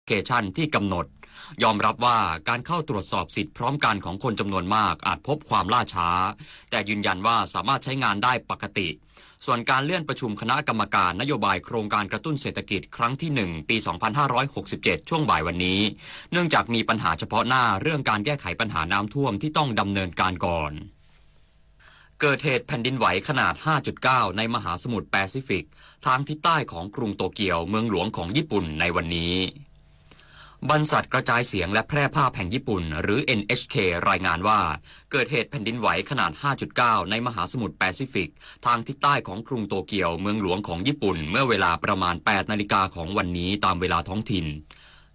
เคชันที่กำหนดยอมรับว่าการเข้าตรวจสอบสิทธิ์พร้อมกันของคนจำนวนมากอาจพบความล่าช้าแต่ยืนยันว่าสามารถใช้งานได้ปกติส่วนการเลื่อนประชุมคณะกรรมการนโยบายโครงการกระตุ้นเศรษฐกิจครั้งที่1ปี2567ช่วงบ่ายวันนี้เนื่องจากมีปัญหาเฉพาะหน้าเรื่องการแก้ไขปัญหาน้ำท่วมที่ต้องดำเนินการก่อนเกิดเหตุแผ่นดินไหวขนาด 5.9 ในมหาสมุทรแปซิฟิกทางทิศใต้ของกรุงโตเกียวเมืองหลวงของญี่ปุ่นในวันนี้บรรษัทกระจายเสียงและแพร่ภาพแห่งญี่ปุ่นหรือ NHK รายงานว่าเกิดเหตุแผ่นดินไหวขนาด 5.9 ในมหาสมุทรแปซิฟิกทางทิศใต้ของกรุงโตเกียวเมืองหลวงของญี่ปุ่นเมื่อเวลาประมาณ 8 นาฬิกาของวันนี้ตามเวลาท้องถิ่น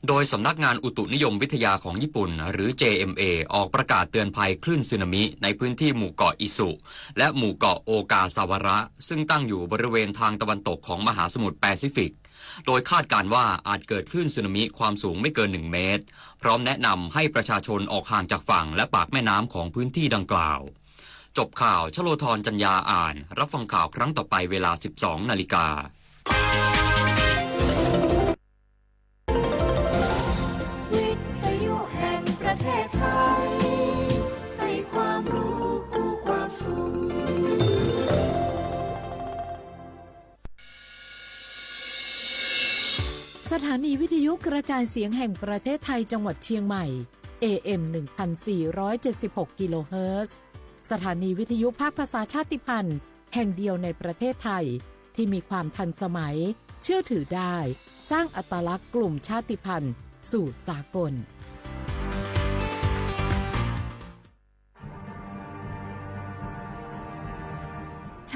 โดยสำนักงานอุตุนิยมวิทยาของญี่ปุ่นหรือ JMA ออกประกาศเตือนภัยคลื่นสึนามิในพื้นที่หมู่เกาะอิสุและหมู่เกาะโอกาซาวาระซึ่งตั้งอยู่บริเวณทางตะวันตกของมหาสมุทรแปซิฟิกโดยคาดการว่าอาจเกิดคลื่นสึนามิความสูงไม่เกิน1 เมตรพร้อมแนะนำให้ประชาชนออกห่างจากฝั่งและปากแม่น้ำของพื้นที่ดังกล่าวจบข่าวชโลธรจัญญาอ่านรับฟังข่าวครั้งต่อไปเวลา 12 นาฬิกาวิทยุแห่งประเทศไทยให้ความรู้คู่ความสุขสถานีวิทยุกระจายเสียงแห่งประเทศไทยจังหวัดเชียงใหม่ AM 1476 กิโลเฮิรตซ์สถานีวิทยุภาคภาษาชาติพันธุ์แห่งเดียวในประเทศไทยที่มีความทันสมัยเชื่อถือได้สร้างอัตลักษณ์กลุ่มชาติพันธุ์สู่สากล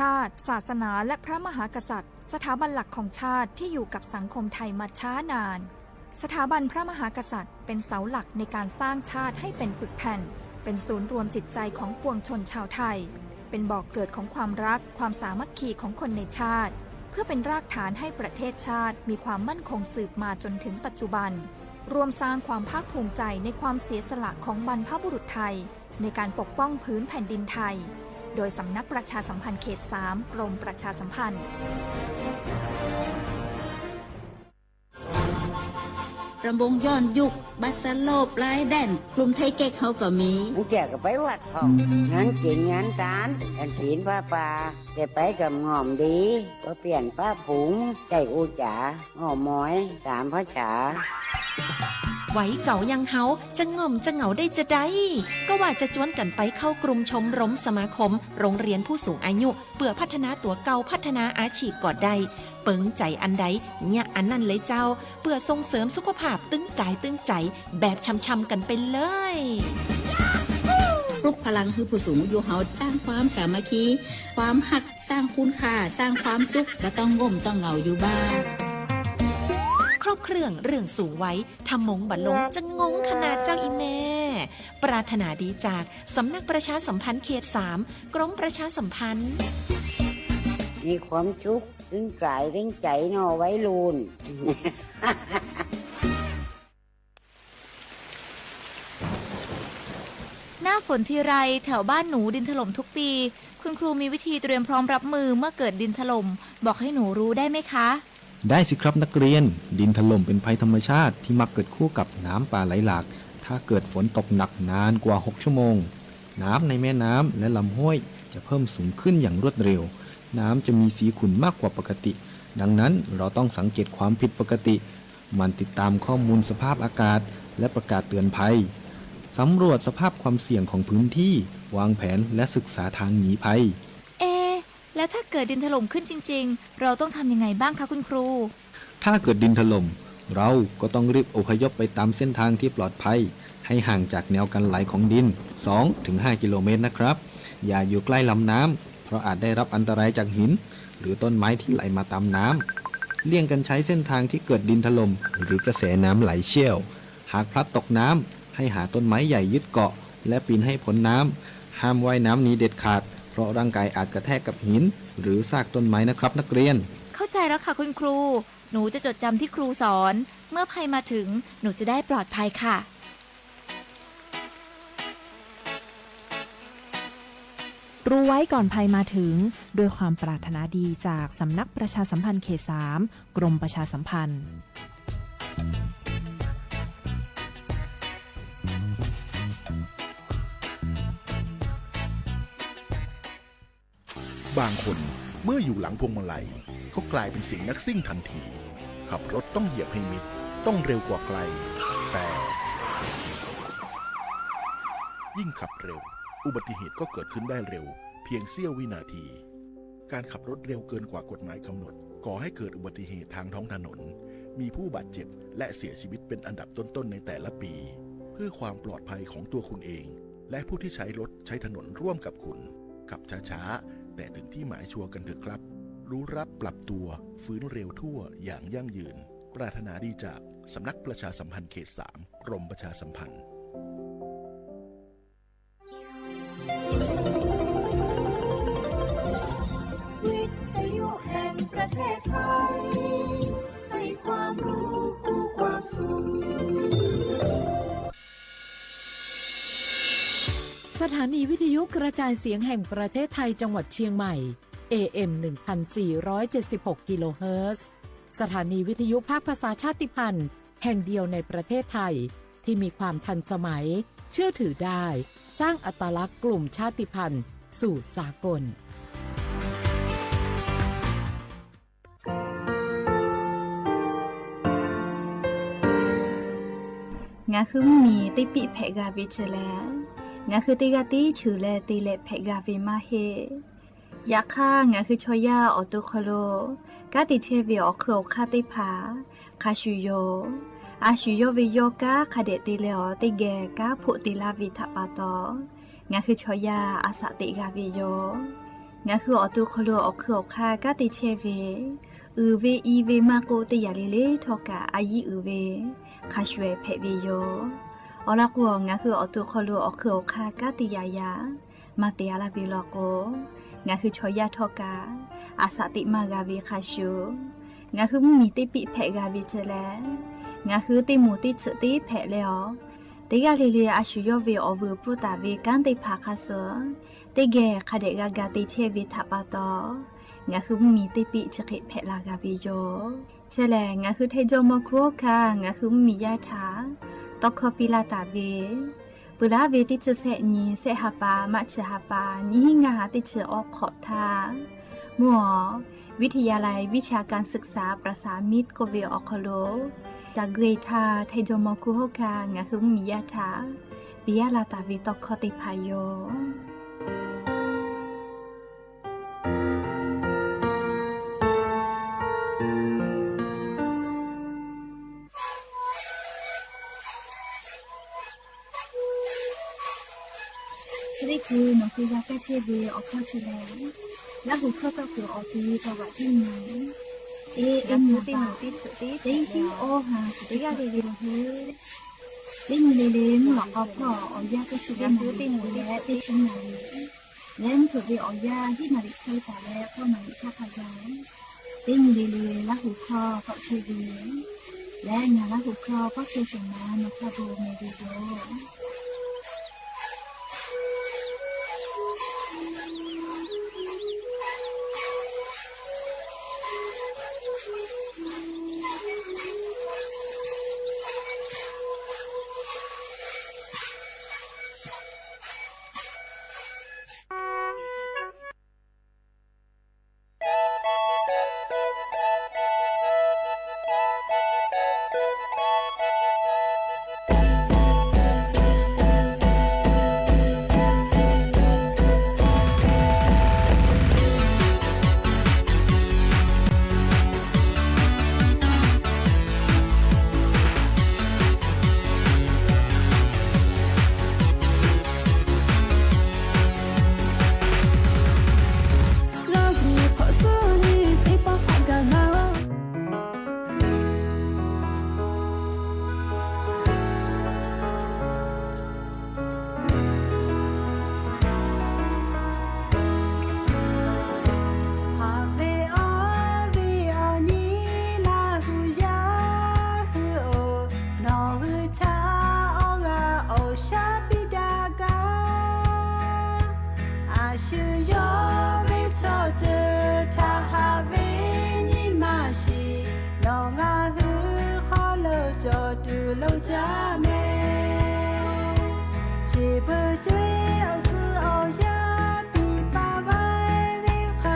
ชาติศาสนาและพระมหากษัตริย์สถาบันหลักของชาติที่อยู่กับสังคมไทยมาช้านานสถาบันพระมหากษัตริย์เป็นเสาหลักในการสร้างชาติให้เป็นปึกแผ่นเป็นศูนย์รวมจิตใจของปวงชนชาวไทยเป็นบ่อกเกิดของความรักความสามัคคีของคนในชาติเพื่อเป็นรากฐานให้ประเทศชาติมีความมั่นคงสืบมาจนถึงปัจจุบันรวมสร้างความภาคภูมิใจในความเสียสละของบรรพบุรุษไทยในการปกป้องพื้นแผ่นดินไทยโดยสำนักประชาสัมพันธ์เขต 3 กรมประชาสัมพันธ์รำวงย้อนยุคบัสโลบลายแดนกลุ่มไทยเก๊กเขาก็มีมึงแกก็ไปวัดพ่องานจริงงานการอันศีลผ้าป่าจะไปกับหอมดีก็เปลี่ยนผ้าผุงใจอูจ๋าหอมม้อยตามภาษาไหวเก่ายังเฮาจะง่อมจะเหงาได้จะได้ก็ว่าจะจวนกันไปเข้ากลุ่มชมรมสมาคมโรงเรียนผู้สูงอายุเพื่อพัฒนาตัวเก่าพัฒนาอาชีพก่อได้เปิงใจอันใดเนี่ยอันนั้นเลยเจ้าเพื่อส่งเสริมสุขภาพตึงกายตึงใจแบบช่ำๆกันไปเลยปลุกพลังคือผู้สูงอายุเฮาสร้างความสามัคคีความหักสร้างคุณค่าสร้างความสุขก็ต้องง่มต้องเหงาอยู่บ้านครบเครื่องเรื่องสูงไว้ทำมงบัดลงจะงงขนาดเจ้าอีแม่ปรารถนาดีจากสำนักประชาสัมพันธ์เขต 3 กรมประชาสัมพันธ์มีความสุขถึงกายถึงใจเนาะไว้ลูน หน้าฝนทีไรแถวบ้านหนูดินถล่มทุกปีคุณครูมีวิธีเตรียมพร้อมรับมือเมื่อเกิดดินถล่มบอกให้หนูรู้ได้ไหมคะได้สิครับนักเรียนดินถล่มเป็นภัยธรรมชาติที่มักเกิดคู่กับน้ำป่าไหลหลากถ้าเกิดฝนตกหนักนานกว่า6 ชั่วโมงน้ำในแม่น้ำและลำห้วยจะเพิ่มสูงขึ้นอย่างรวดเร็วน้ำจะมีสีขุ่นมากกว่าปกติดังนั้นเราต้องสังเกตความผิดปกติมันติดตามข้อมูลสภาพอากาศและประกาศเตือนภัยสำรวจสภาพความเสี่ยงของพื้นที่วางแผนและศึกษาทางหนีภัยแล้วถ้าเกิดดินถล่มขึ้นจริงๆเราต้องทำยังไงบ้างคะคุณครูถ้าเกิดดินถล่มเราก็ต้องรีบอพยพไปตามเส้นทางที่ปลอดภัยให้ห่างจากแนวกันไหลของดิน 2-5 กิโลเมตรนะครับอย่าอยู่ใกล้ลำน้ำเพราะอาจได้รับอันตรายจากหินหรือต้นไม้ที่ไหลมาตามน้ำเลี่ยงกันใช้เส้นทางที่เกิดดินถล่มหรือกระแสน้ำไหลเชี่ยวหากพลัดตกน้ำให้หาต้นไม้ใหญ่ยึดเกาะและปีนให้พ้นน้ำห้ามว่ายน้ำหนีเด็ดขาดเพราะร่างกายอาจกระแทกกับหินหรือซากต้นไม้นะครับนักเรียนเข้าใจแล้วค่ะคุณครูหนูจะจดจำที่ครูสอนเมื่อภัยมาถึงหนูจะได้ปลอดภัยค่ะรู้ไว้ก่อนภัยมาถึงด้วยความปรารถนาดีจากสำนักประชาสัมพันธ์เขต 3 กรมประชาสัมพันธ์ บางคนเมื่ออยู่หลังพวงมาลัยก็กลายเป็นเสียงนักซิ่งทันทีขับรถต้องเหยียบให้มิดต้องเร็วกว่าไกลแต่ยิ่งขับเร็วอุบัติเหตุก็เกิดขึ้นได้เร็วเพียงเสี้ยววินาทีการขับรถเร็วเกินกว่ากฎหมายกำหนดก่อให้เกิดอุบัติเหตุทางท้องถนนมีผู้บาดเจ็บและเสียชีวิตเป็นอันดับต้นๆในแต่ละปีเพื่อความปลอดภัยของตัวคุณเองและผู้ที่ใช้รถใช้ถนนร่วมกับคุณขับช้าๆแต่ถึงที่หมายชัวร์กันเถอะครับรู้รับปรับตัวฟื้นเร็วทั่วอย่างยั่งยืนปรารถนาดีจากสำนักประชาสัมพันธ์เขต 3 กรมประชาสัมพันธ์วิทยุแห่งประเทศไทยให้ความรู้กู้ความสุขสถานีวิทยุกระจายเสียงแห่งประเทศไทยจังหวัดเชียงใหม่ AM 1476 กิโลเฮิรตซ์สถานีวิทยุภาคภาษาชาติพันธุ์แห่งเดียวในประเทศไทยที่มีความทันสมัยเชื่อถือได้สร้างอัตลักษณ์กลุ่มชาติพันธุ์สู่สากลงาคือมีติปิเพกาวิเชลงาคือติกาติชื่อแลติเลเพกาวิมาเฮยาค่างาคือชอยาออตุคโลกาติเชวิออคือคาติผาคาชุโยอาชุโยวิโยกาคาเดติเลอติเกกาพุติลาวิทปาตองาคือชอยาอาสติกาวิโยงาคือออตุคโลออคือคากาติเชวิเวอีเวมาโกติยาลิเลทอกาอายิเวคาชเวเพวิโยอลักวงาคือออตุคโลออคือคากาติยายามาเตียลาบิโลโกงาคือชอยาทอกาอาสติมากาวิคาชูงาคือมีติปิเพกาวิเจแลงาคือติมูติสติเพเลอติกาลิเลอาชุโยเวอวูปุตาเวกันติภาคาเสติเกคาเดกากาติเชวิทัปาตองาคือมีติปิจกิเพลากาวิโยเชแลงาคือเทโจโมคุคางาคือมียาถาตอคอปิลาตาเวปุราเวติจเสนีเสหปามัชหปานิหิงาติจออกขอทามัววิทยาลัยวิชาการศึกษาประสานมิตรโกเวออคโลจากเกรทาไทโจโมคุโฮกางาคือมียาถาปิยาลาตาวิตอคอติพายโยชริคือนกยาแก้เชเบออกข้อเชลและหูเข้าตะกัวออกทีจังหวัดที่ไหนเอ็มมูติมูติสติเต็งที่โอหาสติกาเดวิโลเฮลิงเลเลมหลอกเอาพ่อออยาก็ชิดามูติมูและเตชินาลีเล่นถูกเวออยาที่มาริเคยแต่แล้วก็มาริชาพายาเต็งเลเลและหูข้อก็เชเบและงานและหูข้อก็เชสมานกระโบเมดิโซชีเบอร์จุยเอาซื้อเอายาปีป่าไว้วิคา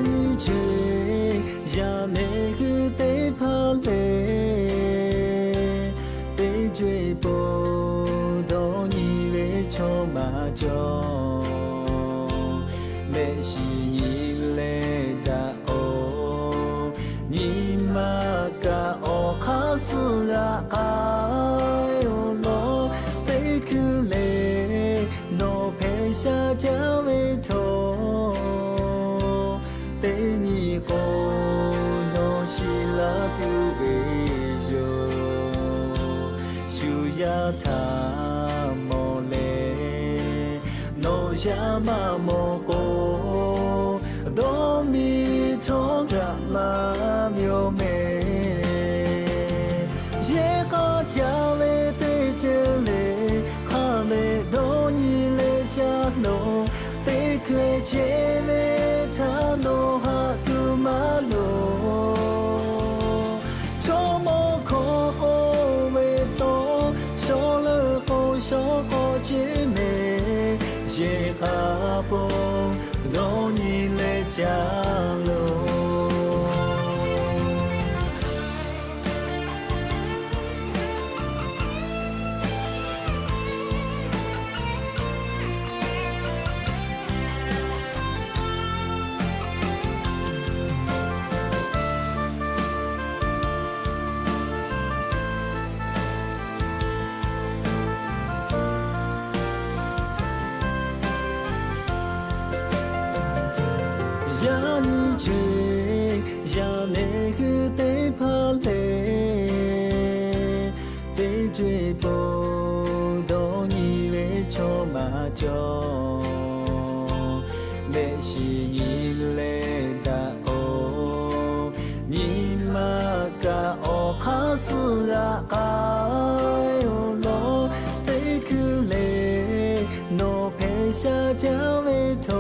你追呀那个得跑嘞，得追不到你为超马脚，没是你来的哦，你妈个哦卡斯啊卡哟咯，得去嘞，诺陪下家为头。被你过诺西拉丢为哟，修呀他莫嘞，诺呀嘛莫过，多米托个嘛苗美，也个家为对着嘞，哈嘞多你嘞家咯，得可切为他诺。马路，怎么可为多？少了好小好姐妹，也阿不让你来家喽。呀你追呀那个得跑嘞，得追不到你为超马脚，没是你来的哦，你妈个哦卡斯啊卡哟咯，得去嘞，诺陪下家为头。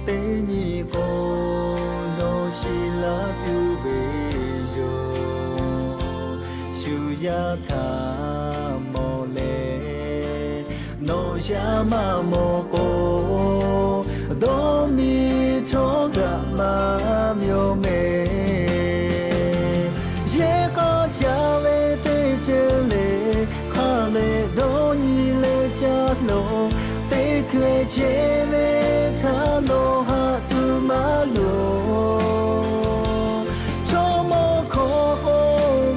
被你过诺西拉丢为哟，修呀他莫嘞，诺呀嘛莫过，多米托个嘛苗美，也个家为对着嘞，哈嘞多你嘞家咯。得可切为他罗哈杜马罗，怎么可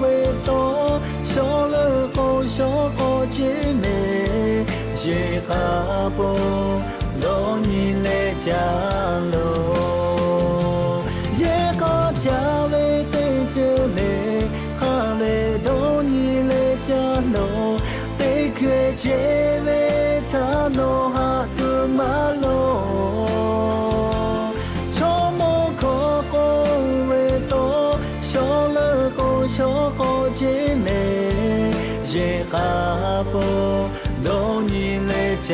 为多？少了好小好姐妹，也阿不让你来家喽，也个家为对着嘞，哈嘞让你来家喽，得可切为他罗哈杜马罗，怎么可为多？少了好小好姐妹，也阿不让你来家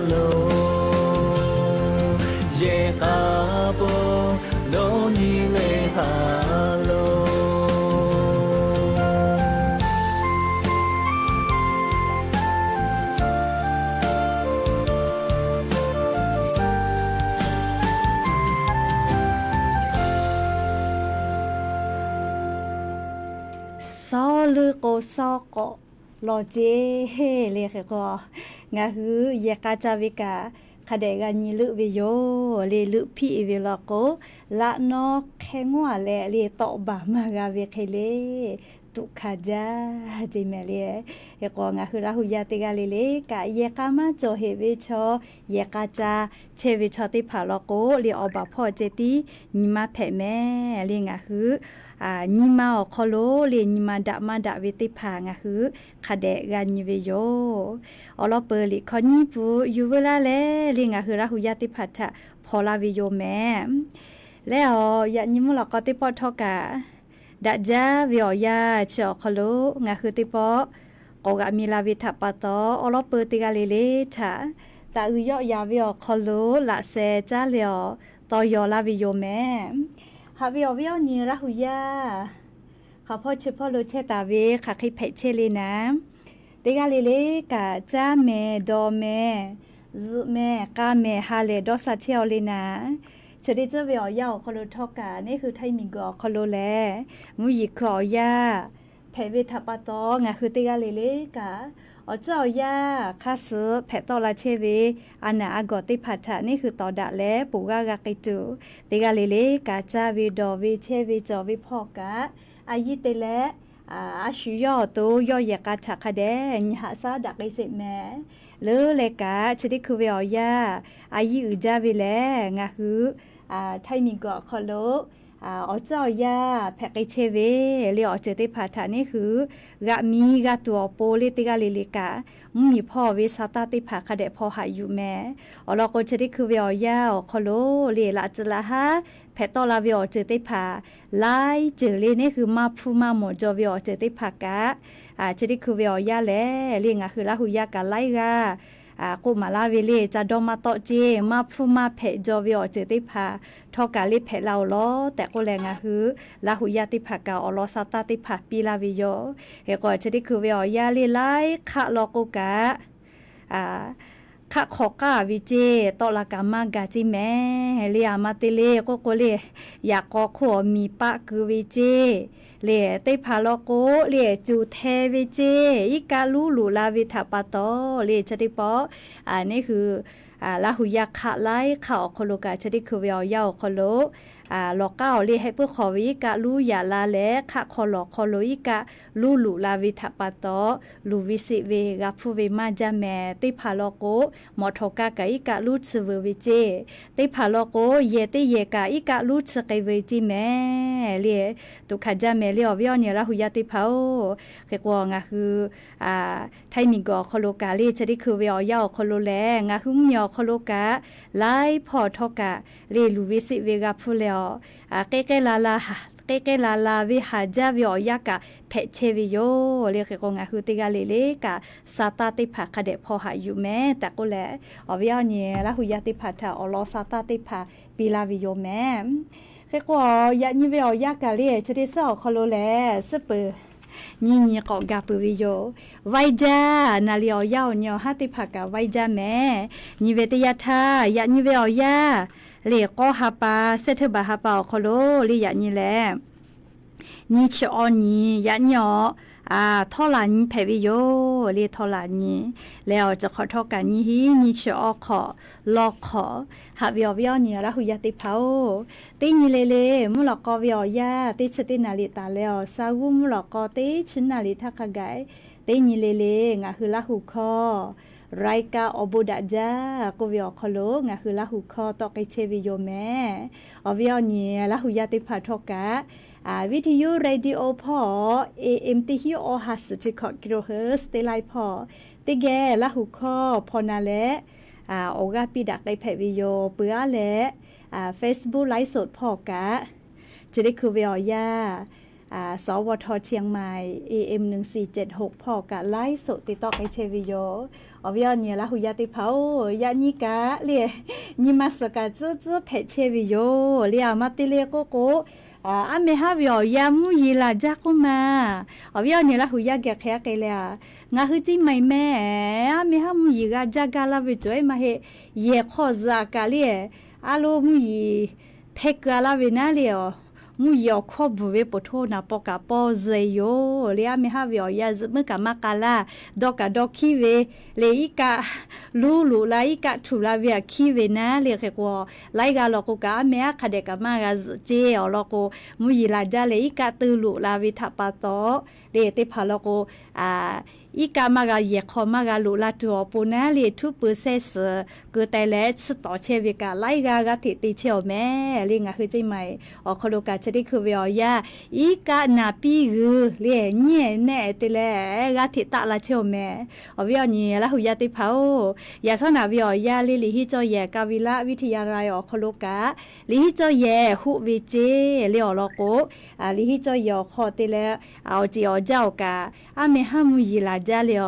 喽，也阿不让你来哈喽。ซอลือโกซอโกโลเจเฮเลเคก็งาฮือยะกาจาวิกาคาเดกานิลุวิโยเลลุพิเวลโกละนอแขงัวเลเลตอบามากาเวเคเลตุคาจาจิเมเลเอก็งาฮืราหุยาติกาเลกะเยกามาโจเฮเวชอเยกาจาเชวิชอติผาโลโกเลอบาพอเจตินิมาเพแม่เลงาฮืนิมาอคอโลเลนิมาดะมาดะเวติพางะคือคาเดกานิเวโยอลอเปลิคอนิปูอยู่เวลาเลงะคือราหุยาติพัทธะพอลาวิโยแม่แล้วยะนิมุลก็ติปอทอกาดะจาวิอยาชอคอโลงะคือติปอกอกะมีลาวิทะปะตออลอเปติกาเลทะตะอือยอยาวิอคอโลละเซจาเลอตอยอลาวิโยแม่ฮาวิอวิอนีราหุยาข้าพ่อชื่อพ่อโลเชตาเวค่ะใครเพชเชเลนะเตกาเลเลกะจ้าแม่ดอแม่ แม่ก้าแม่ฮาเลดอสัตเชียวเลยนะเฉลี่ยจะเวียวยาวคอโลทอกานี่คือไทยมิงกอคอโลแลมุยิขอยาแผ่เวทัปตองะคือติกาเลเลกาเจ้ายาคาสือแผ่ตอลาเชเวอันน่ะอากอติพัทธะนี่คือตอดะแลปูกากากิตูติกาเลเลกาจาวีดอวีเชวีจอวีพอกะอายิเตเลอาชุยอโตยอยากาทักคะแดญหาซาดักไอเสแม่เลเลกาชดิคือเวียวยาอายิอืจาวิแลงะคือไทยมิงกอคอโลเจ้ายาแพกเชเวเรียกเจติพาฐานี่คือกะมีกะตัวโปลิติกาลิลิกามีพ่อวิสาตติภาคเดพ่อหาอยู่แม่ลอกเจติคือเวียวยาคอโลเรียละจละฮะแพตอลาเวียเจติภาไลเจเลนี่คือมาพูมาหมดจอเวียเจติภากะเจติคือเวียยาแลเรียงคือละหุยากะไลกะกูมาลาเวเลจะดอมาโตเจมาพูมาเพจอวิอเจติพาทอกาลิเพเราล้อแต่ก็แรงคือลาหุยาติภากาอลอซาตาติภาปีลาวิโยเฮก็จะได้คือวิอยาลิไลคะลอกุกะคะขอกาวิเจตอลากามากาจิแม่เลียมาติเลก็เลอยากก็ขอมีปะคือวิเจเลไตพาโลโกเลจูเทวิเจอิกาลูลูลาวิทาปาโตเลชติปอนี่คือลาหุยาคะไลข่าวโคโลกาชติคือเวียวยาวโคโลลอก้าเลให้เพื่อขอวิกะลูยาลาแลคะคอลอคอโลอิกะลูลูลาวิทาปาโตลูวิสิเวกาพูเวมาจาแมติพาโลโกมอทอกากะอิกะลูชเววิเจติพาโลโกเยติเยกะอิกะลูชเกเวจิแมเลตุขจาแมเลอวิอเนี่ยลาหุยาติพาโอเกกวงะคือไทมิงกอโคโลกาเลชติคือเวียวยาวโคโลแลงะคือมีอโคโลกาไลพอทอกะเลลูวิสิเวกาพูเลเกลาลาวิหาจาวิอยากะเพเชวิโยเรียกกงาคือติกาเลกะซาตาติภาคเดพอหาอยู่แม่แต่ก็แลอวิอเนี่ยละหุยาติภาทาอลอซาตาติภาปีลาวิโยแม่เกก็ยะนิวิอยากะเลชดิซอคอโลแลสเปนี่ก็กาปวิโยไวจานาลีอยาวเนี่ยหาติภากะไวจาแม่นิเวตยาทายะนิวิอยาเลก็ฮาปาเซทบาฮาปาโคโลลิยะนี่แหละนี่ชอนี่ยะเนาะทอลานี่เพวิโยเลทอลานี่แล้วจะขอทอกันนี่ฮีนี่ชอขอลอขอหาวิอวิอนี่ละหุยาติพาโอตินี่เลมุลกอวิอยาติชตินาลิตาแล้วซากุมุลกอติชินาลิทักกะตินี่เลงะคือละหุคอไรกาอบูดาจากูวิอคโลงะคือละหุคอตอกไอเชวิโยแม่อวิอนี่ละหุยาติพาทอกะวิทยุเรดิโอพอ AM ติฮิโอฮัสติคกิโลเฮิร์ตเตไลพอติแกละหุคอพอนาเลโอกาปิดักไอเพวิโยเปื้อเลFacebook ไลฟ์สดพอกะจะได้คือวิอยาสวทเชียงใหม่ AM 1476พอกะไลฟ์สดติดต่อไอเชวิโยอวิอเนี่ยละหุยาติเผายานิกะเลียนิมาสกะจื้อเพเชวิโยเลียมาติเลโกโกอาเมฮาวิอยามุยีลาจากุมาอวิอเนี่ยละหุยาแกแค่ไกเลยงาคือจิไม่แม่อาเมฮามุยีกาจากาลาวิจอยมาเฮเยขอจากาเลียอาโลมุยีเพกาลาวินาเลียมุยอคอบเวปโทนาปกะปอเซโยเลียเมฮาวิอยาซึมกะมากาลาดอกะดอกคีเวเลอิกะลูลาอิกะทุลาเวียคีเวนะเลเคกวไลกาลอกกะเมะคาเดกะมากะเจอลอกมุยลาจาเลอิกะตุลุลาวิทาปาโตเลเตพาลอกอีกามากาเยคอมากาลูลาตัวปูนาเลทุเปอร์เซสเกิดแต่และสต่อเชวิกาไลกากาติติเชียวแม่เรียงคือใจใหม่ออกโคโลกาจะได้คือเวียาอีกานาปีคือเรียเนี่ยแน่ติแลกาติตาลาเชียวแม่อวิอเนี่ยละหุยาติเผายาสนาวิอยาลิฮิจอยกาวิละวิทยาลัยออกโคโลกาลิฮิจอยหุวิเจเลียอลโกลิฮิจอยคอติแลเอาจีอเจ้ากาอาเมฮามุยิลาจาเลีย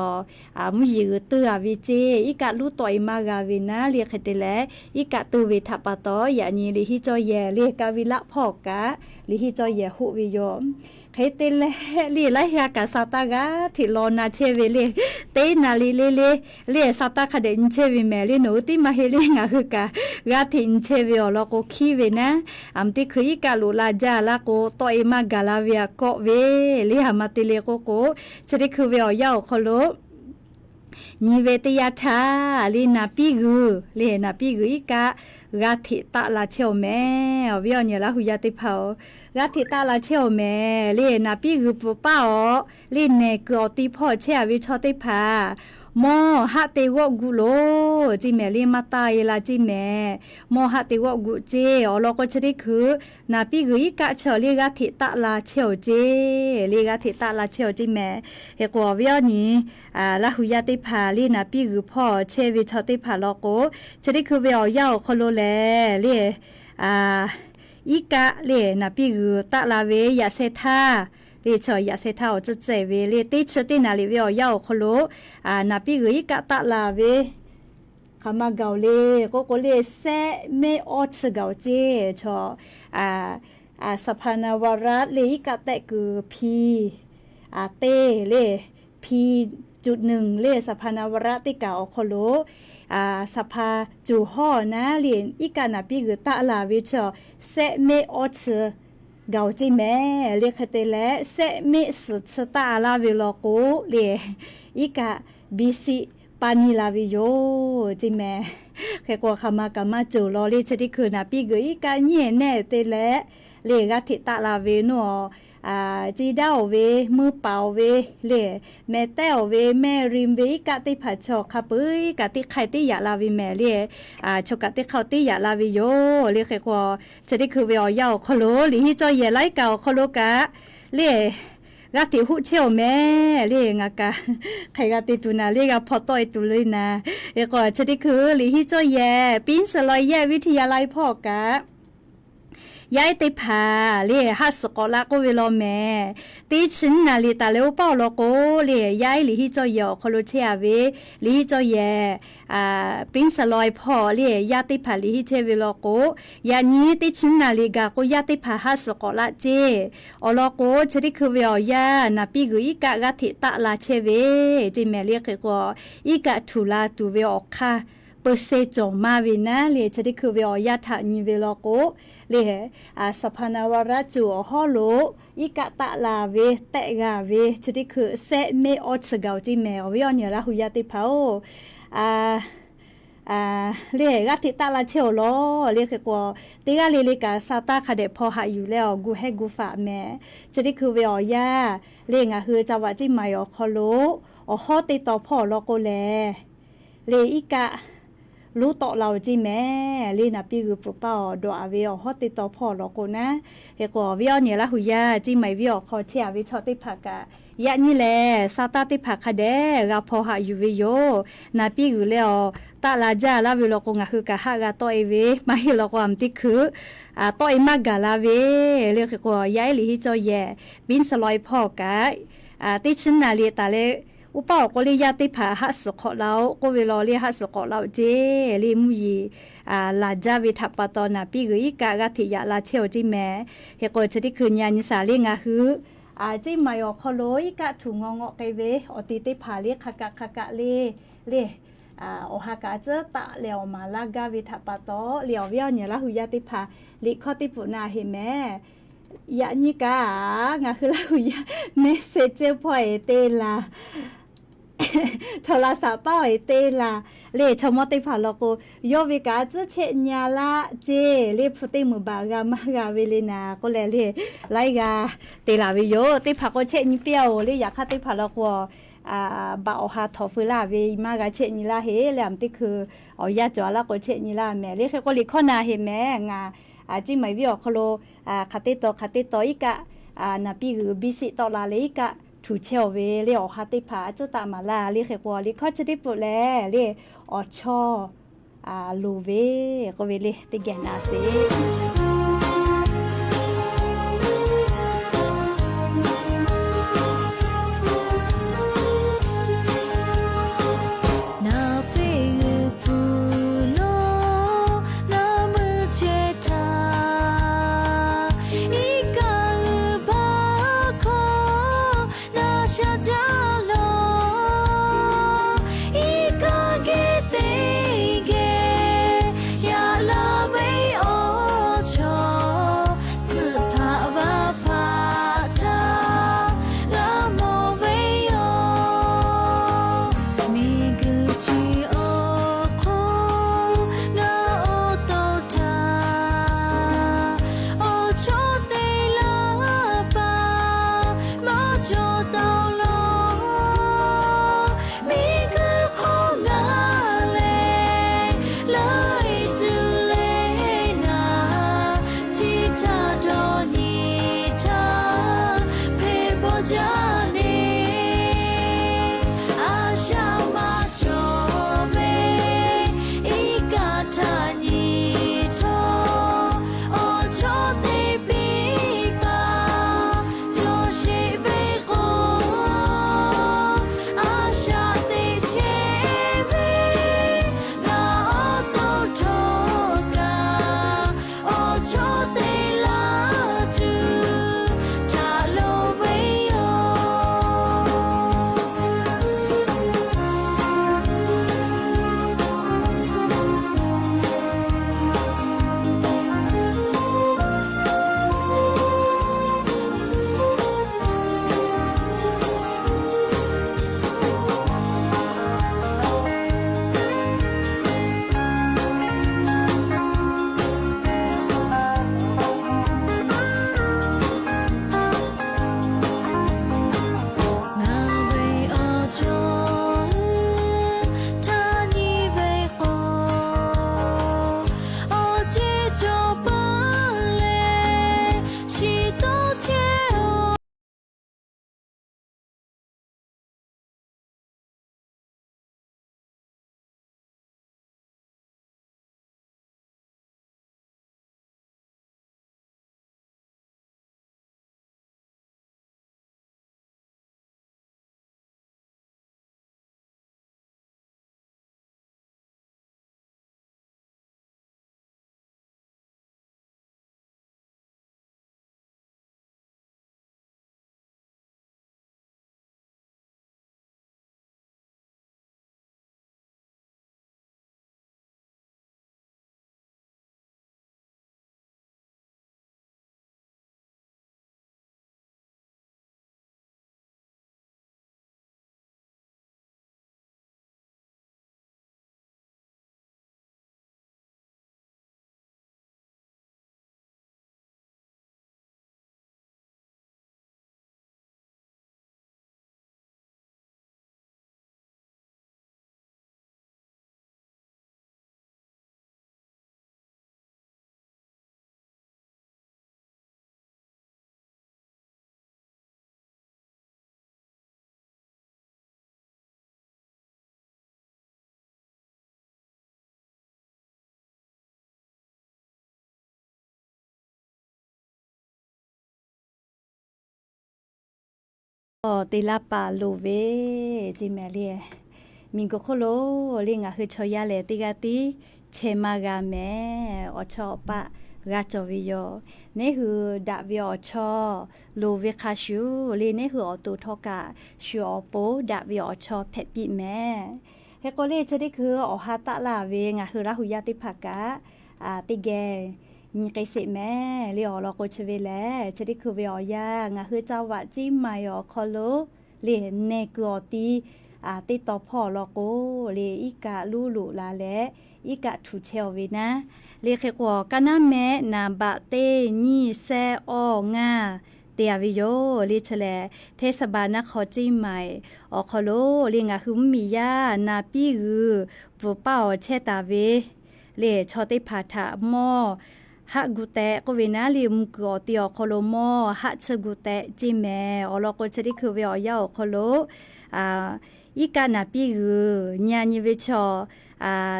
มุยกตัววิเจอีกะลูต่อยมากาวินาเรียกเตเลอีกะตัววิทัปตอยานีลิฮิจอยเรียกาวิละพอกะลิฮิจอยหุวิโย เคเตเลลีไลฮากาซาตากาที่โลนาเชเวเลเตนาลีเลซาตาคาเดนเชเวแมลีโนติมาเฮเลงาคือกากาทินเชเวอลโกคีเวนะอัมติคืออีกาลูลาจาลาโกโตเอมากาลาเวียโกเวลีหามาติเลโกโกจะได้คือเวอยาวคโลนิเวตยาทาลีนาปิกูเลนาปิกูอีกากาทิตาลาเชวแมเวียเนี่ยละหุยาติเผากาทิตาลาเชวแมเลนาปิกูปูป้าอ๋อลีเนกอติพ่อเชวิชอติพามอฮะเตวกุโลจิแมลีมาตายลาจิแมมอฮะเตวกุเจอลก็จะได้คือนาปิกุอีกะเชอลีกาทิตาลาเชวเจลีกาทิตาลาเชวจิแมเฮกว่าเวียนี้ละหุยาติพาลีนาปิกุพ่อเชวิชอติพาลก็จะได้คือเวียยาวคโลแลลีอีกะเลนาปิกุตาลาเวยาเซธาเลชอยาเซทาจะเจเวเลติชตินาลิเวียาวคโลนาปิกุอีกะตะลาเวคามาเกาเลโกเลเซเมออชเกาเจชอสภานาวรัตเลอีกะแตกุพีเตเลพีจุดหนึ่งเลสภานาวรัตติกาอคโลสภาจูห่อนะเลียนอีกะนาปิกุตะลาเวชเซเมออชเกาจิแม่เรียกเตและเซมิสุสตาลาวิโลโกเรียอีกะบิสิปานิลาวิโยจิแม่แค่กว่าคำมากามาจูรอเรียชดิคือนาปิกอีกะเนียแน่เตและเรียกทิตาลาเวนัวจีดาวเวมือเป่าเวเล่แม่แต้วเวแม่ริมเวกะติผัดชอกขับปุ้ยกะติไข่ติยาลาวิแม่เล่ชกกะติเขาติยาลาวิโยเล่แค่กว่าจะได้คือเวอยาวคโลหรือที่จอยเย่ไล่เก่าคโลกะเล่กะติหูเชี่ยวแม่เล่งากะใครกะติตุนาเล่กะพอต่อยตุเลยนะเอกว่าจะได้คือหรือที่จอยแย่ปิ้นสลอยแย่วิทยาลัยพ่อกะย้ายติพาเลี้ยฮัสกอลาก็เวลาแม่ตีชินนาลีตาเลวเป้าโลโกเลี้ยย้ายหลีฮิจอยอคโลเชียเวหลีฮิจอยปิ้นสลอยพ่อเลี้ยยาติพาหลีฮิเชเวโลโกยานี้ตีชินนาลีกาก็ยาติพาฮัสกอลาเจอโลโกชดิคือเวียยานาปิกุอีกะกะทิตะลาเชเวจิแม่เลี้ยคือก็อีกะทุลาตูเวออกค่ะเปอร์เซจงมาวินะเลี้ยชดิคือเวียยาทานิเวโลโกเลสภานาวราจูฮอโลอีกะตะลาเวเตกาเวชดิคือเซเมออสเกาจิแมวเวียเนี่ยละหุยาติเผาเรียกติตาลาเชลโลเรียกกว่าติกาลิลิกาซาตาคาเดพอหาอยู่แล้วกูให้กูฝากแม่ชดิคือเวียยาเรียกคือจังหวะจิมายอคอโลฮอติต่อพ่อโลโกแลเลอีกะรู้ต่อเราจีแม่ลีนาปีคือปุ๊บเป้าดอเวียฮอติต่อพ่อเราโกนะเฮกว่าเวียเนี่ยละหุยาจีไม่เวียคอเชียวิชอติผักะยะนี่แหละซาตาติผักคาเดเราพอหาอยู่วิโยนาปีคือแล้วตาลาจาลาวิโลกงะคือกะฮากะต่อเอเวมาฮิโลกามติคือต่อเอมากะลาเวเรียกว่าย้ายหลีฮิจอแยบินสลอยพ่อกะติชินนาลีตาเลอุปก็เลยยาติผาฮัสขอเราก็เวลาเรียฮัสขอเราเจลิมุยีลาจาวิทัปปตอนาปีกอีกะกะทิยาลาเชวจิแม่เฮก็จะได้คืนยานิสาเลงะฮือจิมายอคโลอีกะถุงงอไกเวอติติผาเลขะกะเลโอฮากะเจตะเหลียวมาลากาวิทัปปตอเหลียวเวียเนี่ยละหุยาติผาลิขอติปุนาเฮแม่ยะนี่กะงะคือละหุยาเมสเซจพอยเตลาโทรศัพท์เป้าไอเตลาเลชมอติผาลโกโยวิกาจะเชญาลาเจเลพุติมุบากามากาเวเลนาก็เลไลกาเตลาวิโยติผาก็เชนิเปียวเลอยากคาติผาลโกบาอหาทอฟลาเวมากาเชนิลาเฮแหลมติคือเอายาจอลาก็เชนิลาแม่เลก็ลิขอนาเฮแม่งาจิไม่วิอคโลคาติโตอีกะนาปีคือบิสิตอลาเลกะถูเชลเวเรียกฮัตติผาจะตามาลาเรียกกว่าเรียกเขาจะได้ปลเรียกอชอลูเวก็เวเลติแกนาเซขอ ตีลาปาลูเวจิแมเลียมิงก็โคโลเลียงอ่ะคือชอยาเลติกาติเชมากาแมอชอปะกาจอวิโยนี่คือดาวิอชอลูเวคาชูลีนี่คืออตูทอกาชูอโปดาวิอชอเพปิแมเฮโกเลจะได้คืออหาตะลาเวงอ่ะคือราหุยาติภากะติแกมีไกสิแม่เลียวเราก็ชเวแลจะได้คือเวียยางคือเจ้าวะจิมายอคอโลเลียนเนกอตีติต่อพ่อเราก็เลียอีกะลูลูลาแลอีกะถูเชลวินะเลียกว่ากันนะแม่นาบะเตนี่แซองาเตียวิโยลิเชลเทศบาลนครจิใหม่อคอโลเลียงะคือมียานาปีกือปูเป้าเชตาเวเลียชอติพาทะมอฮักกุเตก็เวนาลิมกอติอคอโลโมฮักชกุเตจิแมอลอกจะได้คือเวียยาคอโลอีกานาปีกือญาณิเวช